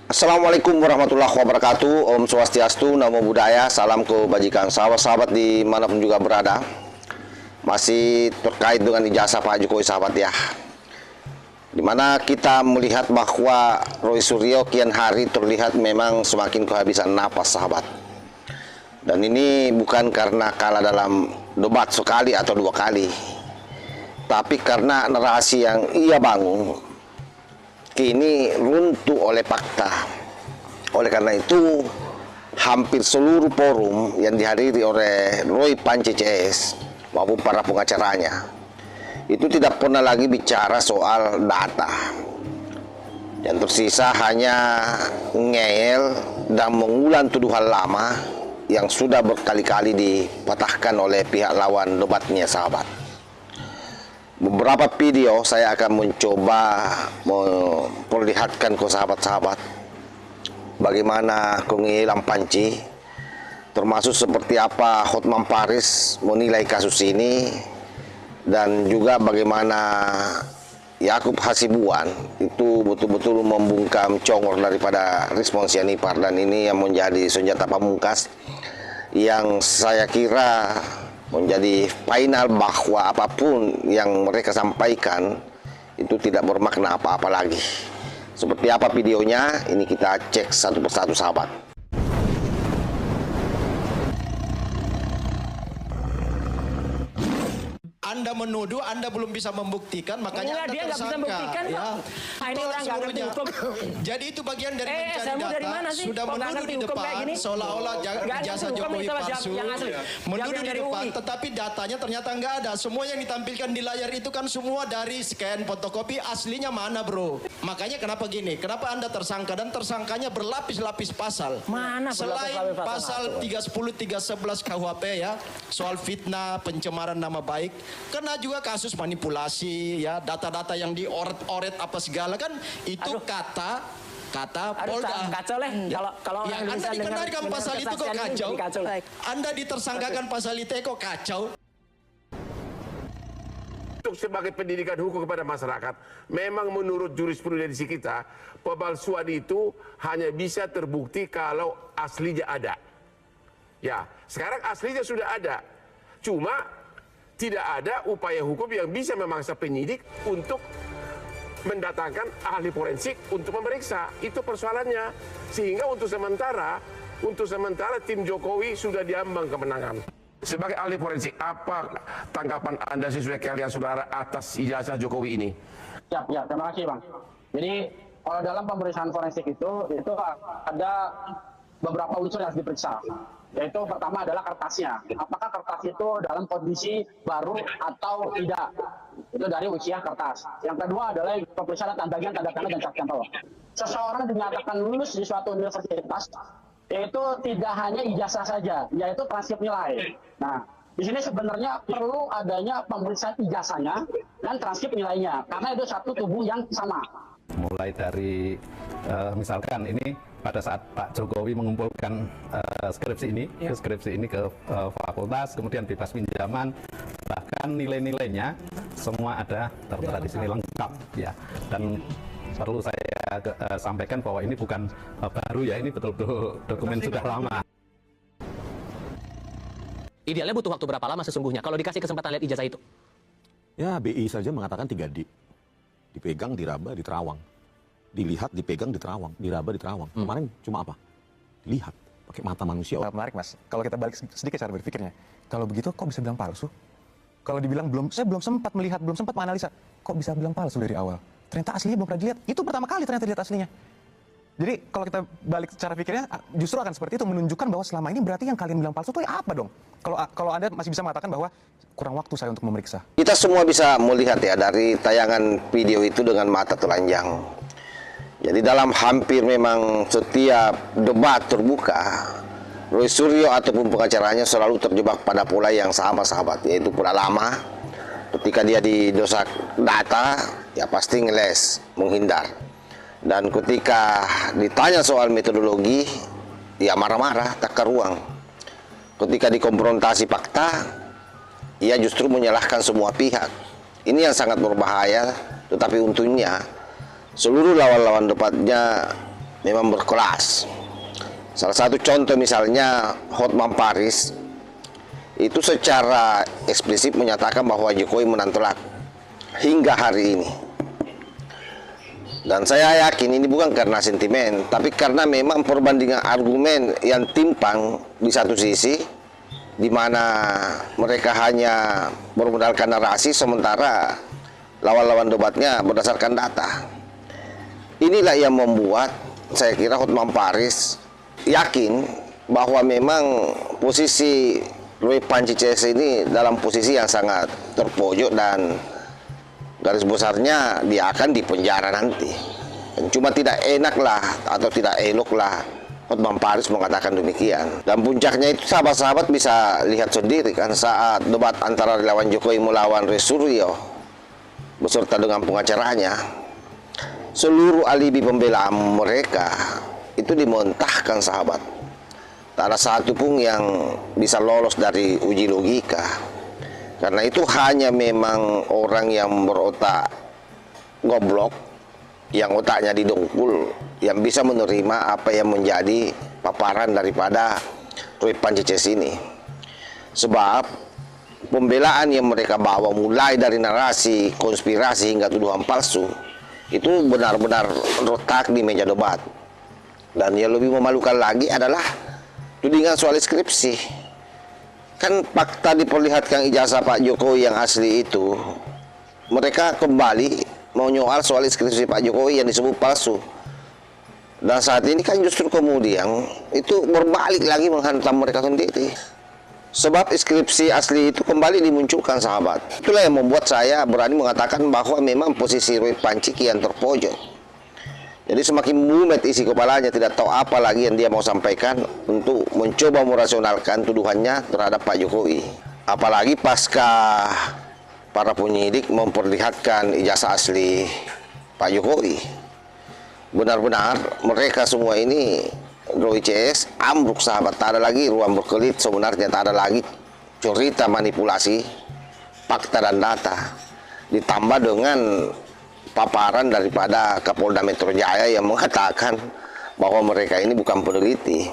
Assalamualaikum warahmatullahi wabarakatuh. Om Swastiastu, Namo Buddhaya, salam kebajikan. Sahabat-sahabat dimanapun juga berada, masih terkait dengan ijazah Pak Jokowi sahabat ya, dimana kita melihat bahwa Roy Suryo kian hari terlihat memang semakin kehabisan napas sahabat. Dan ini bukan karena kalah dalam debat sekali atau dua kali, tapi karena narasi yang ia bangun kini runtuh oleh fakta. Oleh karena itu, hampir seluruh forum yang dihadiri oleh Roy Panci CS maupun para pengacaranya itu tidak pernah lagi bicara soal data. Yang tersisa hanya ngeyel dan mengulang tuduhan lama yang sudah berkali-kali dipatahkan oleh pihak lawan debatnya sahabat. Beberapa video saya akan mencoba memperlihatkan ke sahabat-sahabat bagaimana Kongilam Panci, termasuk seperti apa Hotman Paris menilai kasus ini, dan juga bagaimana Yakub Hasibuan itu betul-betul membungkam congor daripada Rismon Sianipar, dan ini yang menjadi senjata pamungkas yang saya kira menjadi final bahwa apapun yang mereka sampaikan itu tidak bermakna apa-apa lagi. Seperti apa videonya, ini kita cek satu persatu sahabat. Anda menuduh, Anda belum bisa membuktikan, makanya Anda dia nggak bisa tersangka. membuktikan, Ya. Pak. Ini orang nggak ngerti hukum. Jadi itu bagian dari mencari Saya data. dari mana sih? Sudah Kok nggak menuduh ngerti di hukum kayak depan gini? seolah-olah Nggak ngerti ijazah hukum, Jokowi itu palsu. yang asli. Menuduh Yang di dari depan, UI. tetapi datanya ternyata nggak ada. Semua yang ditampilkan di layar itu kan semua dari scan fotokopi, aslinya mana bro? Makanya kenapa gini? Kenapa Anda tersangka? Dan tersangkanya berlapis-lapis pasal. Mana Selain berlapis-lapis pasal 310, 311 KUHP ya, soal fitnah, pencemaran nama baik, kena juga kasus manipulasi ya, data-data yang dioret-oret apa segala kan itu kata Polda. Kacau leh. Kalau Ya, orang Anda Indonesia dikenakan dengar pasal itu kok kesaksian ini, kacau. jadi kacau. Anda ditersangkakan pasal itu kok kacau. Untuk sebagai pendidikan hukum kepada masyarakat, memang menurut jurisprudensi kita, pemalsuan itu hanya bisa terbukti kalau aslinya ada. Ya, sekarang aslinya sudah ada. Cuma tidak ada upaya hukum yang bisa memaksa penyidik untuk mendatangkan ahli forensik untuk memeriksa. Itu persoalannya. Sehingga untuk sementara tim Jokowi sudah diambang kemenangan. Sebagai ahli forensik, apa tanggapan Anda sesuai kalian saudara atas ijazah Jokowi ini? Ya, terima kasih Bang. Jadi kalau dalam pemeriksaan forensik itu ada beberapa unsur yang harus diperiksa. Yaitu pertama adalah kertasnya. Apakah kertas itu dalam kondisi baru atau tidak? Itu dari usia kertas. Yang kedua adalah pemeriksaan bagian tanda tangan dan cap tempel. Seseorang dinyatakan lulus di suatu universitas, yaitu tidak hanya ijazah saja, yaitu transkrip nilai. Nah, di sini sebenarnya perlu adanya pemeriksaan ijazahnya dan transkrip nilainya, karena itu satu tubuh yang sama. Mulai dari misalkan ini pada saat Pak Jokowi mengumpulkan skripsi ini ke fakultas, kemudian bebas pinjaman, bahkan nilai-nilainya semua ada tertera di sini lengkap ya. Dan perlu saya sampaikan bahwa ini bukan baru ya, ini betul-betul dokumen sudah lama. Idealnya butuh waktu berapa lama sesungguhnya kalau dikasih kesempatan lihat ijazah itu? Ya, BI saja mengatakan 3D. Dipegang, diraba, diterawang. Dilihat, dipegang, diterawang. Diraba, diterawang. Kemarin cuma apa? Dilihat. Pakai mata manusia. Menarik Mas, kalau kita balik sedikit cara berpikirnya. Kalau begitu kok bisa bilang palsu? Kalau dibilang saya belum sempat melihat, belum sempat menganalisa. Kok bisa bilang palsu dari awal? Ternyata aslinya belum pernah dilihat. Itu pertama kali ternyata lihat aslinya. Jadi kalau kita balik cara pikirnya, justru akan seperti itu, menunjukkan bahwa selama ini berarti yang kalian bilang palsu itu ya apa dong? Kalau Anda masih bisa mengatakan bahwa kurang waktu saya untuk memeriksa. Kita semua bisa melihat ya dari tayangan video itu dengan mata telanjang. Jadi dalam hampir memang setiap debat terbuka, Roy Suryo ataupun pengacaranya selalu terjebak pada pola yang sama sahabat, yaitu pola lama. Ketika dia didosak data, ya pasti ngeles, menghindar. Dan ketika ditanya soal metodologi, ya marah-marah, tak keruang. Ketika dikonfrontasi fakta, ia justru menyalahkan semua pihak. Ini yang sangat berbahaya, tetapi untungnya seluruh lawan-lawan debatnya memang berkelas. Salah satu contoh misalnya Hotman Paris itu secara eksplisit menyatakan bahwa Jokowi menang telak hingga hari ini. Dan saya yakin ini bukan karena sentimen, tapi karena memang perbandingan argumen yang timpang di satu sisi, di mana mereka hanya bermodalkan narasi, sementara lawan-lawan debatnya berdasarkan data. Inilah yang membuat saya kira Hotman Paris yakin bahwa memang posisi Roy Panci CS ini dalam posisi yang sangat terpojok dan garis besarnya dia akan dipenjara nanti. Dan cuma tidak enaklah atau tidak eloklah Hotman Paris mengatakan demikian. Dan puncaknya itu sahabat-sahabat bisa lihat sendiri kan saat debat antara relawan Jokowi melawan Roy Suryo beserta dengan pengacaranya, seluruh alibi pembelaan mereka itu dimontahkan sahabat. Tak ada satu pun yang bisa lolos dari uji logika. Karena itu hanya memang orang yang berotak goblok, yang otaknya didongkul, yang bisa menerima apa yang menjadi paparan daripada Roy Panci CS ini. Sebab pembelaan yang mereka bawa mulai dari narasi, konspirasi hingga tuduhan palsu itu benar-benar retak di meja debat. Dan yang lebih memalukan lagi adalah tudingan soal skripsi. Kan fakta diperlihatkan ijazah Pak Jokowi yang asli itu, mereka kembali mau nyoal soal skripsi Pak Jokowi yang disebut palsu. Dan saat ini kan justru kemudian itu berbalik lagi menghantam mereka sendiri. Sebab skripsi asli itu kembali dimunculkan sahabat. Itulah yang membuat saya berani mengatakan bahwa memang posisi Roy Panci kian terpojok. Jadi semakin mumet isi kepalanya, tidak tahu apa lagi yang dia mau sampaikan untuk mencoba merasionalkan tuduhannya terhadap Pak Jokowi. Apalagi pasca para penyidik memperlihatkan ijazah asli Pak Jokowi. Benar-benar mereka semua ini Roy CS ambruk sahabat, tak ada lagi ruang berkelit sebenarnya, tak ada lagi cerita manipulasi fakta dan data. Ditambah dengan paparan daripada Kapolda Metro Jaya yang mengatakan bahwa mereka ini bukan peneliti.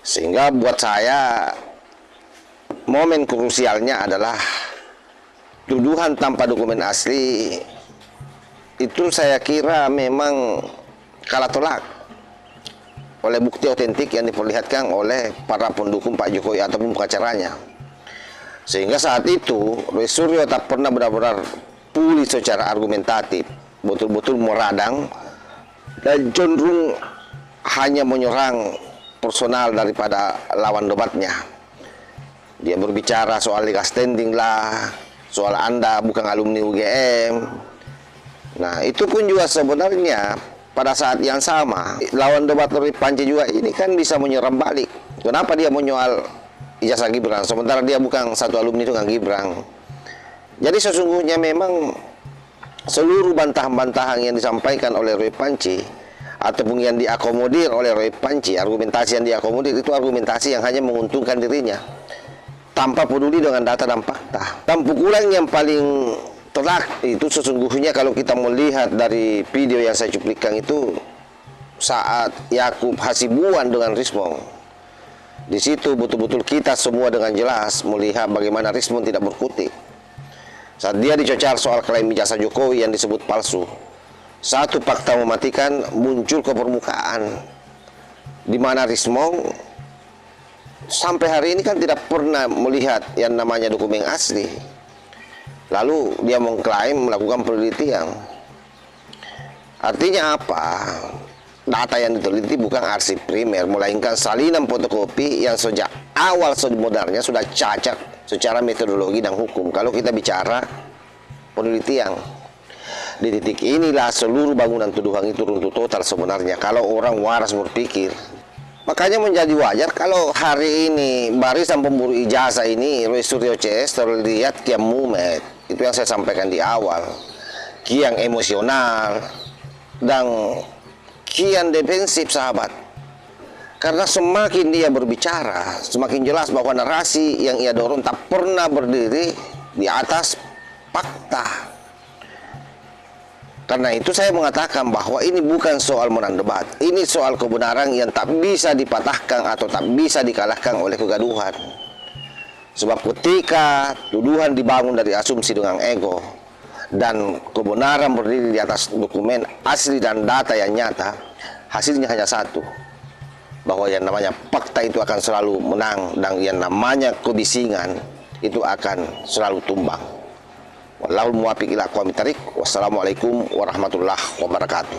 Sehingga buat saya momen krusialnya adalah tuduhan tanpa dokumen asli itu saya kira memang kalah telak oleh bukti otentik yang diperlihatkan oleh para pendukung Pak Jokowi ataupun pengacaranya. Sehingga saat itu Roy Suryo tak pernah benar-benar pulih secara argumentatif, betul-betul meradang dan cenderung hanya menyerang personal daripada lawan debatnya. Dia berbicara soal legal standing lah, soal Anda bukan alumni UGM. Nah itu pun juga sebenarnya pada saat yang sama lawan debat Roy Panci juga ini kan bisa menyerang balik. Kenapa dia menyoal ijazah Gibran sementara dia bukan satu alumni dengan Gibran? Jadi sesungguhnya memang seluruh bantahan-bantahan yang disampaikan oleh Roy Panci ataupun yang diakomodir oleh Roy Panci, argumentasi yang diakomodir itu argumentasi yang hanya menguntungkan dirinya tanpa peduli dengan data dan fakta. Dan pukulan yang paling telak itu sesungguhnya kalau kita melihat dari video yang saya cuplikan itu saat Yakub Hasibuan dengan Rismon. Di situ betul-betul kita semua dengan jelas melihat bagaimana Rismon tidak berkutik. Saat dia dicocar soal klaim ijazah Jokowi yang disebut palsu, satu fakta mematikan muncul ke permukaan, di mana Rismon sampai hari ini kan tidak pernah melihat yang namanya dokumen asli. Lalu dia mengklaim melakukan penelitian. Artinya apa? Data yang diteliti bukan arsip primer, melainkan salinan fotokopi yang sejak awal sebenarnya sudah cacat secara metodologi dan hukum. Kalau kita bicara penelitian, di titik inilah seluruh bangunan tuduhan itu runtuh total sebenarnya kalau orang waras berpikir. Makanya menjadi wajar kalau hari ini barisan pemburu ijazah ini Roy Suryo CS terlihat kian mumet. Itu yang saya sampaikan di awal, kian emosional dan kian defensif sahabat. Karena semakin dia berbicara, semakin jelas bahwa narasi yang ia dorong tak pernah berdiri di atas fakta. Karena itu saya mengatakan bahwa ini bukan soal menang debat. Ini soal kebenaran yang tak bisa dipatahkan atau tak bisa dikalahkan oleh kegaduhan. Sebab ketika tuduhan dibangun dari asumsi dengan ego dan kebenaran berdiri di atas dokumen asli dan data yang nyata, hasilnya hanya satu. Bahwa yang namanya fakta itu akan selalu menang dan yang namanya kebisingan itu akan selalu tumbang. Wallahul muwaffiq ila aqwamit thariq. Wassalamualaikum warahmatullahi wabarakatuh.